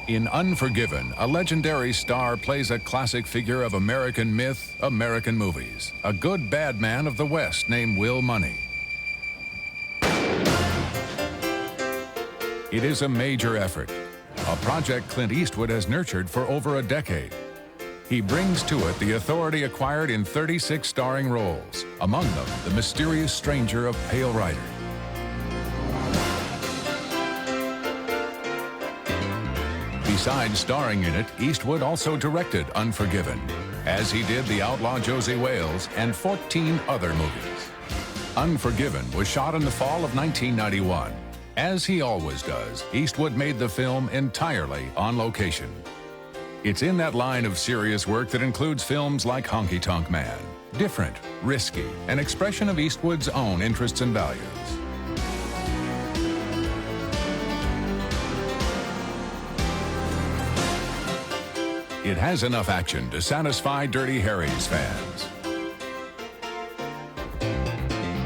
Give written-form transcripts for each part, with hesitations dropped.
In Unforgiven, a legendary star plays a classic figure of American myth, American movies. A good bad man of the West named Will Money. It is a major effort, a project Clint Eastwood has nurtured for over a decade. He brings to it the authority acquired in 36 starring roles, among them the mysterious stranger of Pale Rider. Besides starring in it, Eastwood also directed Unforgiven, as he did The Outlaw Josie Wales and 14 other movies. Unforgiven was shot in the fall of 1991. As he always does, Eastwood made the film entirely on location. It's in that line of serious work that includes films like Honky Tonk Man. Different, risky, an expression of Eastwood's own interests and values. It has enough action to satisfy Dirty Harry's fans.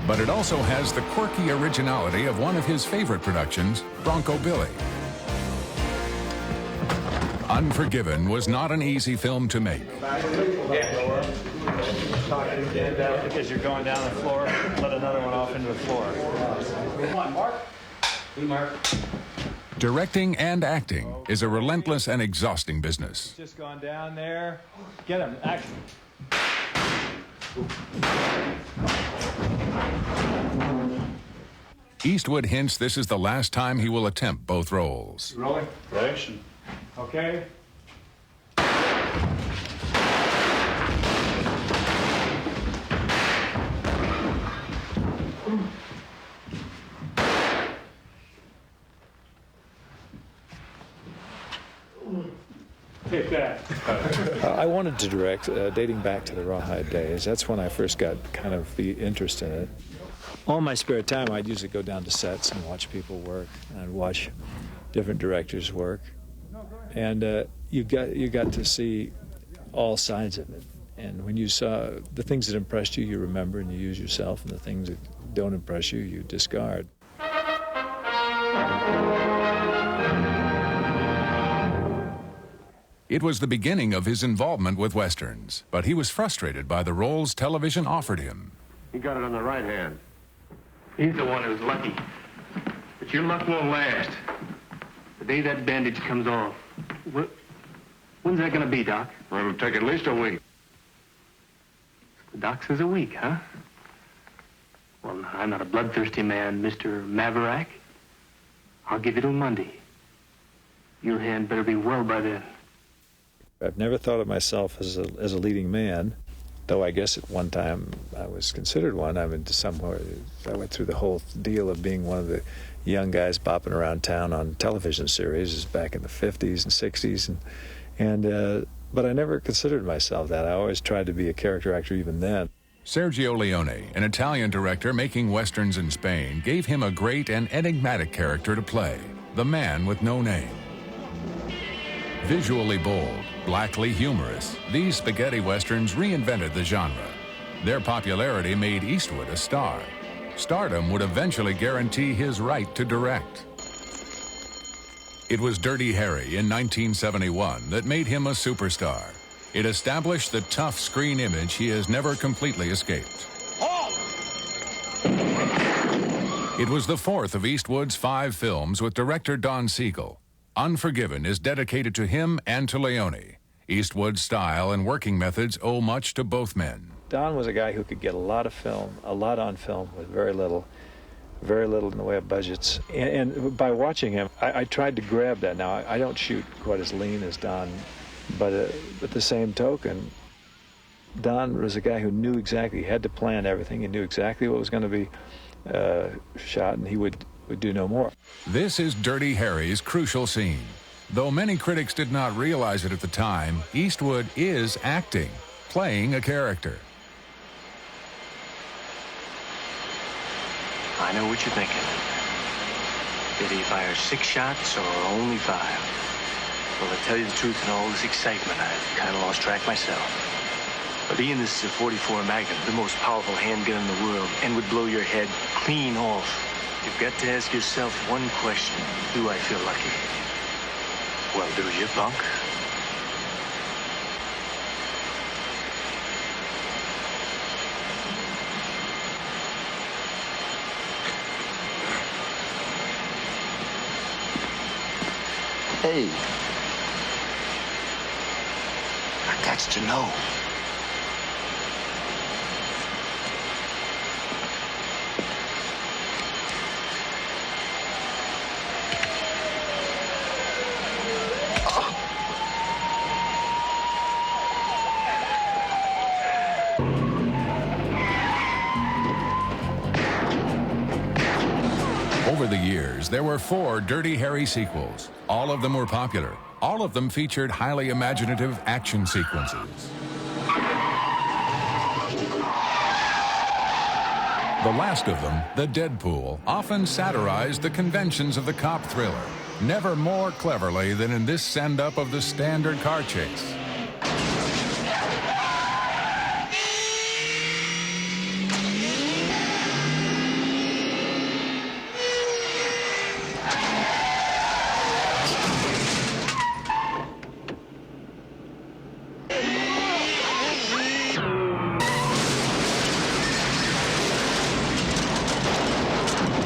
But it also has the quirky originality of one of his favorite productions, Bronco Billy. Unforgiven was not an easy film to make. Because you're going down the floor, let another one off into the floor. Come on, Mark. Hey, Mark. Directing and acting is a relentless and exhausting business. Just gone down there. Get him. Action. Eastwood hints this is the last time he will attempt both roles. Rolling. Action. Okay. Take that. I wanted to direct, dating back to the Rawhide days. That's when I first got kind of the interest in it. All my spare time, I'd usually go down to sets and watch people work, and watch different directors work. And you got to see all sides of it. And when you saw the things that impressed you, you remember and you use yourself, and the things that don't impress you, you discard. It was the beginning of his involvement with Westerns, but he was frustrated by the roles television offered him. He got it on the right hand. He's the one who's lucky. But your luck won't last. The day that bandage comes off. When's that going to be, Doc? Well, it'll take at least a week. The doc says a week, huh? Well, I'm not a bloodthirsty man, Mr. Maverick. I'll give you till Monday. Your hand better be well by then. I've never thought of myself as a leading man, though I guess at one time I was considered one. I mean, somewhere I went through the whole deal of being one of the young guys bopping around town on television series back in the 50s and 60s, but I never considered myself that. I always tried to be a character actor even then. Sergio Leone, an Italian director making westerns in Spain, gave him a great and enigmatic character to play, the man with no name. Visually bold, blackly humorous, these spaghetti westerns reinvented the genre. Their popularity made Eastwood a star. Stardom would eventually guarantee his right to direct. It was Dirty Harry in 1971 that made him a superstar. It established the tough screen image he has never completely escaped. It was the fourth of Eastwood's 5 films with director Don Siegel. Unforgiven is dedicated to him and to Leone. Eastwood's style and working methods owe much to both men. Don was a guy who could get a lot on film with very little in the way of budgets. And by watching him, I tried to grab that. Now, I don't shoot quite as lean as Don, but at the same token, Don was a guy who knew exactly, he had to plan everything, he knew exactly what was going to be shot, and he would do no more. This is Dirty Harry's crucial scene. Though many critics did not realize it at the time, Eastwood is acting, playing a character. I know what you're thinking. Did he fire 6 shots or only 5? Well, to tell you the truth, in all this excitement, I've kind of lost track myself. But Ian, this is a .44 Magnum, the most powerful handgun in the world, and would blow your head clean off. You've got to ask yourself one question. Do I feel lucky? Well, do you, punk? Hey. I got to know. Over the years, there were 4 Dirty Harry sequels. All of them were popular. All of them featured highly imaginative action sequences. The last of them, The Deadpool, often satirized the conventions of the cop thriller, never more cleverly than in this send-up of the standard car chase.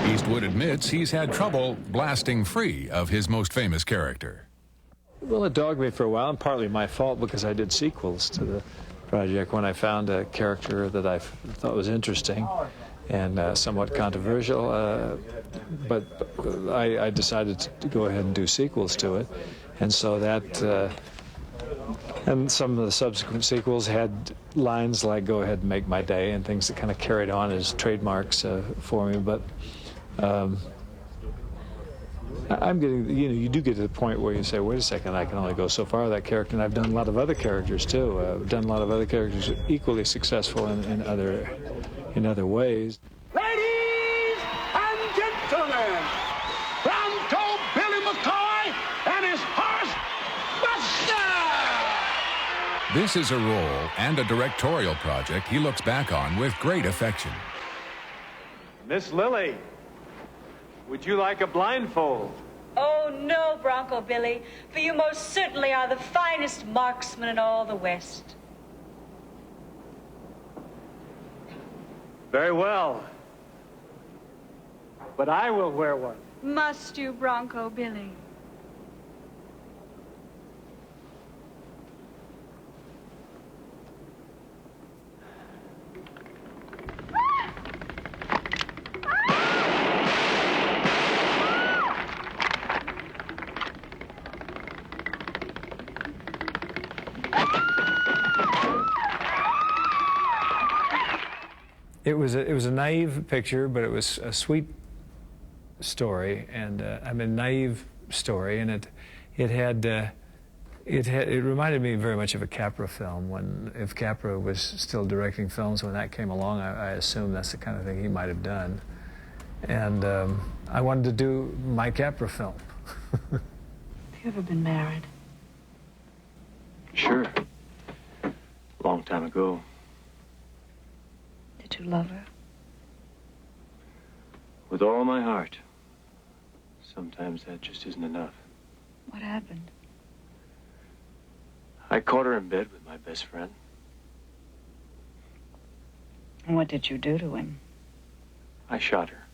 Eastwood admits he's had trouble blasting free of his most famous character. Well, it dogged me for a while, and partly my fault because I did sequels to the project when I found a character that I thought was interesting and somewhat controversial, but I decided to go ahead and do sequels to it. And so that, and some of the subsequent sequels had lines like "Go ahead and make my day" and things that kind of carried on as trademarks for me. But I'm getting, you do get to the point where you say, wait a second, I can only go so far with that character, and I've done a lot of other characters too. I've done a lot of other characters equally successful in other ways. Ladies and gentlemen, Bronco Billy McCoy and his horse, Buster! This is a role and a directorial project he looks back on with great affection. Miss Lily, would you like a blindfold? Oh, no, Bronco Billy, for you most certainly are the finest marksman in all the West. Very well. But I will wear one. Must you, Bronco Billy? It was a naive picture, but it was a sweet story, and naive story, and it reminded me very much of a Capra film. If Capra was still directing films when that came along, I assume that's the kind of thing he might have done, and I wanted to do my Capra film. Have you ever been married? Sure. Long time ago. Did you love her? With all my heart. Sometimes that just isn't enough. What happened? I caught her in bed with my best friend. And what did you do to him? I shot her.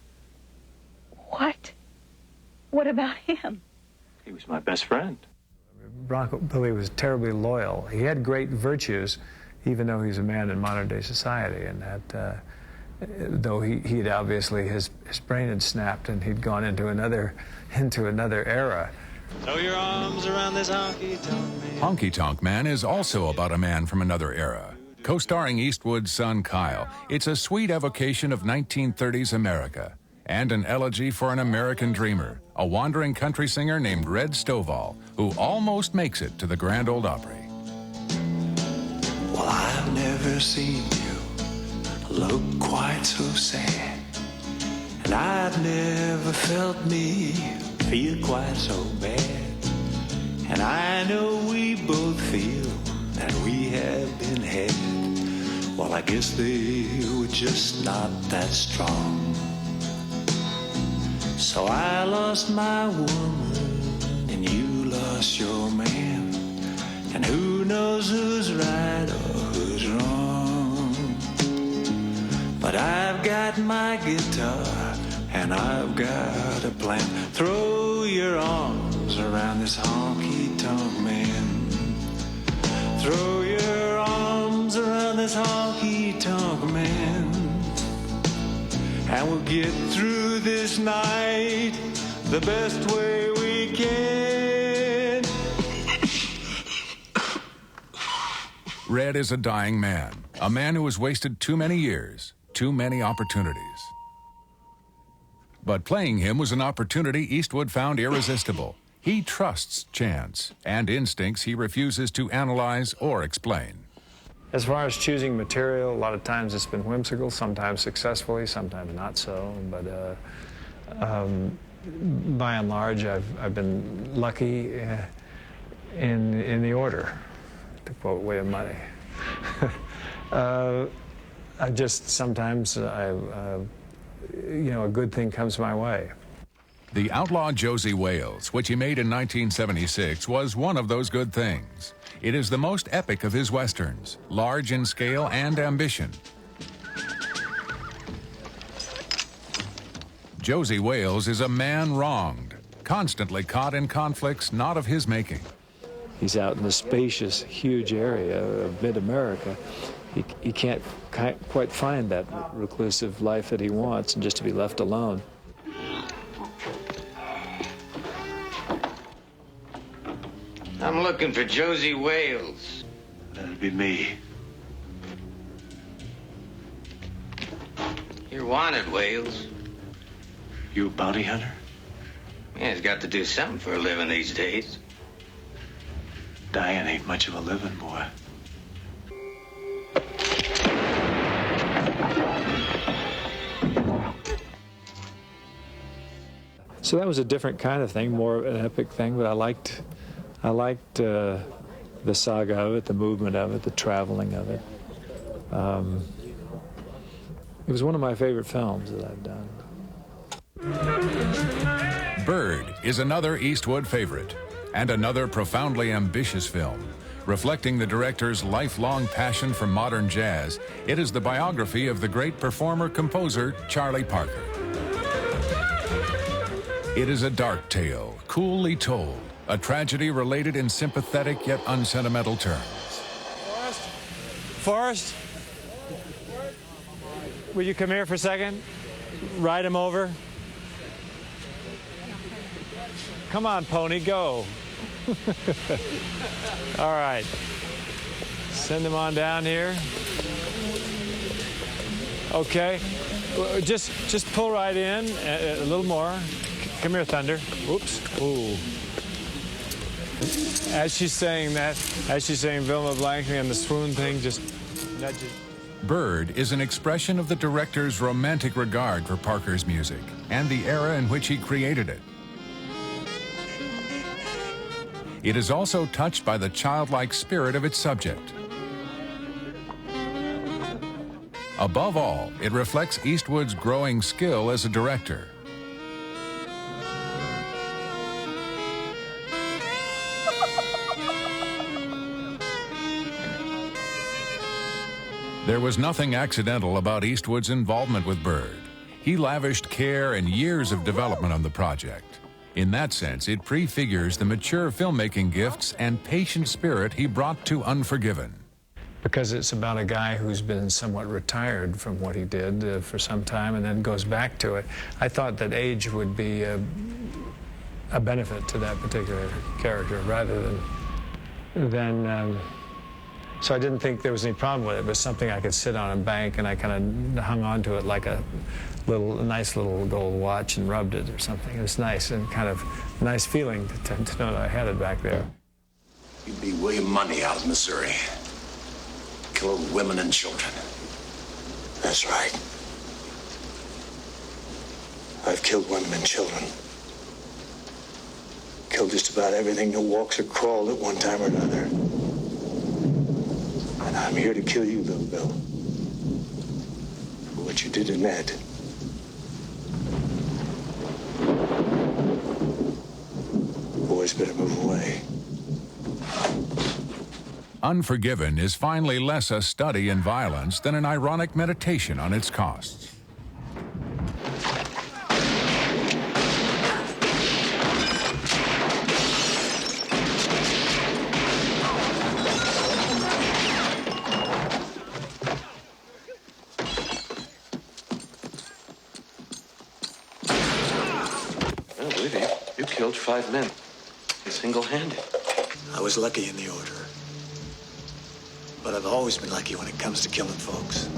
What? What about him? He was my best friend. Bronco Billy was terribly loyal. He had great virtues, even though he's a man in modern-day society, and that, though he had obviously, his brain had snapped and he'd gone into another era. Throw your arms around this honky-tonk man. Honky Tonk Man is also about a man from another era. Co-starring Eastwood's son Kyle, it's a sweet evocation of 1930s America and an elegy for an American dreamer, a wandering country singer named Red Stovall, who almost makes it to the Grand Ole Opry. Well, I've never seen you look quite so sad, and I've never felt me feel quite so bad. And I know we both feel that we have been had. Well, I guess they were just not that strong. So I lost my woman and you lost just your man. And who knows who's right or who's wrong. But I've got my guitar and I've got a plan. Throw your arms around this honky-tonk man. Throw your arms around this honky-tonk man. And we'll get through this night the best way we can. Red is a dying man, a man who has wasted too many years, too many opportunities. But playing him was an opportunity Eastwood found irresistible. He trusts chance and instincts he refuses to analyze or explain. As far as choosing material, a lot of times it's been whimsical, sometimes successfully, sometimes not so. But by and large, I've been lucky in the order, to quote Way of Money. I just sometimes, a good thing comes my way. The Outlaw Josie Wales, which he made in 1976, was one of those good things. It is the most epic of his westerns, large in scale and ambition. Josie Wales is a man wronged, constantly caught in conflicts not of his making. He's out in the spacious, huge area of mid-America. He can't quite find that reclusive life that he wants, and just to be left alone. I'm looking for Josie Wales. That'd be me. You're wanted, Wales. You a bounty hunter? Man's got to do something for a living these days. Dying ain't much of a living, boy. So that was a different kind of thing, more of an epic thing, but I liked the saga of it, the movement of it, the traveling of it. It was one of my favorite films that I've done. Bird is another Eastwood favorite, and another profoundly ambitious film. Reflecting the director's lifelong passion for modern jazz, it is the biography of the great performer-composer Charlie Parker. It is a dark tale, coolly told, a tragedy related in sympathetic yet unsentimental terms. Forrest, will you come here for a second? Ride him over. Come on, pony, go. All right. Send him on down here. Okay. Just pull right in a little more. Come here, Thunder. Oops. Ooh. As she's saying Vilma Blankley and the swoon thing, just nudge it. Bird is an expression of the director's romantic regard for Parker's music and the era in which he created it. It is also touched by the childlike spirit of its subject. Above all, it reflects Eastwood's growing skill as a director. There was nothing accidental about Eastwood's involvement with Bird. He lavished care and years of development on the project. In that sense, it prefigures the mature filmmaking gifts and patient spirit he brought to Unforgiven. Because it's about a guy who's been somewhat retired from what he did for some time and then goes back to it, I thought that age would be a benefit to that particular character rather than so I didn't think there was any problem with it. It was something I could sit on a bank, and I kind of hung on to it like a nice little gold watch and rubbed it or something. It was nice and kind of a nice feeling to know that I had it back there. You'd be William Mundy out of Missouri. Killing women and children. That's right. I've killed women and children. Killed just about everything that walks or crawled at one time or another. And I'm here to kill you, Little Bill. For what you did to Ned. For boys better move away. Unforgiven is finally less a study in violence than an ironic meditation on its costs. I don't believe it. You killed 5 men. Single-handed. I was lucky in the order. But I've always been lucky when it comes to killing folks.